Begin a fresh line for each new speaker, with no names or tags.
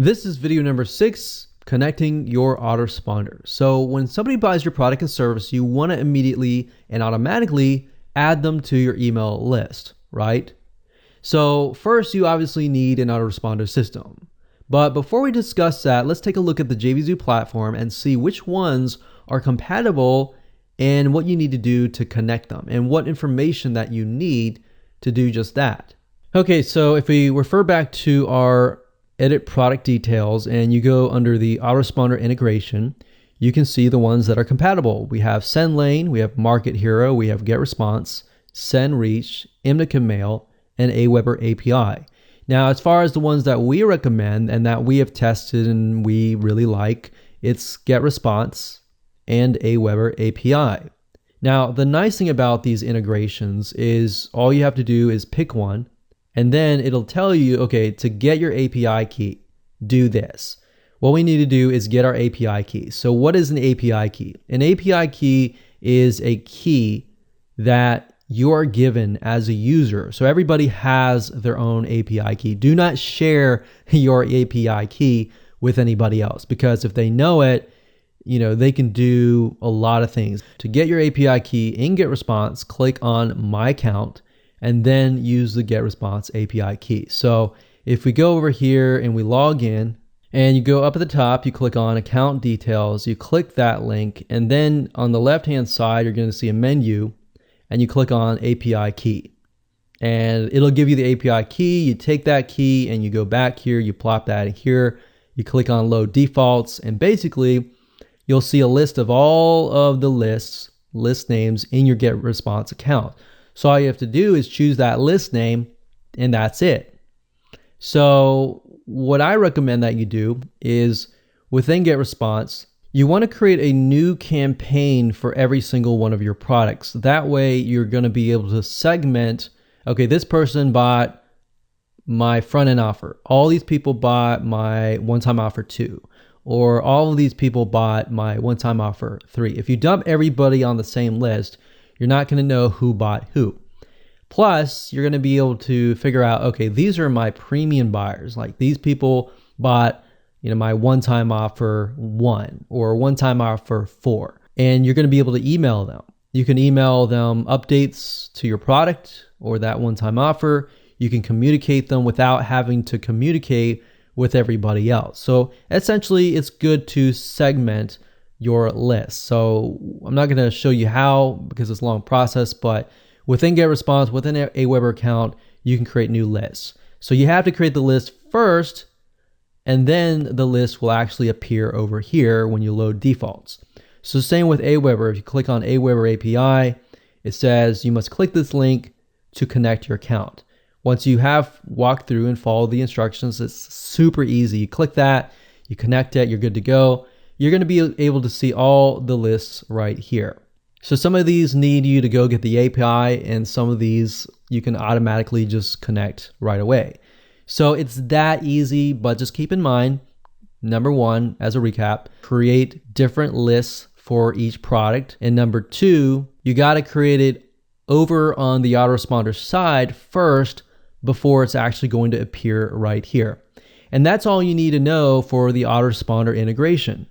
This is video number 6, connecting your autoresponder. So when somebody buys your product and service, you want to immediately and automatically add them to your email list, right? So first, you obviously need an autoresponder system. But before we discuss that, let's take a look at the JVZoo platform and see which ones are compatible and what you need to do to connect them and what information that you need to do just that. Okay, so if we refer back to our edit product details and you go under the autoresponder integration, you can see the ones that are compatible. We have SendLane, we have Market Hero, we have GetResponse, SendReach, Imnica Mail, and Aweber API. Now, as far as the ones that we recommend and that we have tested and we really like, it's GetResponse and Aweber API. Now, the nice thing about these integrations is all you have to do is pick one, and then it'll tell you, okay, to get your API key, do this. What we need to do is get our API key. So what is an API key? An API key is a key that you are given as a user. So everybody has their own API key. Do not share your API key with anybody else, because if they know it, they can do a lot of things. To get your API key in GetResponse, click on My Account and then use the GetResponse API key. So if we go over here and we log in and you go up at the top, you click on Account Details, you click that link, and then on the left-hand side, you're going to see a menu and you click on API key. And it'll give you the API key. You take that key and you go back here, you plop that in here, you click on Load Defaults, and basically you'll see a list of all of the list names in your GetResponse account. So all you have to do is choose that list name and that's it. So what I recommend that you do is within GetResponse, you want to create a new campaign for every single one of your products. That way you're going to be able to segment, okay, this person bought my front-end offer. All these people bought my one-time offer 2. Or all of these people bought my one-time offer 3. If you dump everybody on the same list, you're not going to know who bought who. Plus, you're going to be able to figure out, okay, these are my premium buyers. Like these people bought, my one-time offer 1 or one-time offer 4. And you're going to be able to email them. You can email them updates to your product or that one-time offer. You can communicate them without having to communicate with everybody else. So essentially, it's good to segment your list. So I'm not going to show you how because it's a long process, but within GetResponse, within a Aweber account, you can create new lists. So you have to create the list first, and then the list will actually appear over here when you load defaults. So same with Aweber. If you click on Aweber API, it says you must click this link to connect your account. Once you have walked through and followed the instructions, it's super easy. You click that, you connect it, you're good to go. You're going to be able to see all the lists right here. So some of these need you to go get the API, and some of these you can automatically just connect right away. So it's that easy, but just keep in mind, number 1, as a recap, create different lists for each product. And number 2, you got to create it over on the autoresponder side first before it's actually going to appear right here. And that's all you need to know for the autoresponder integration.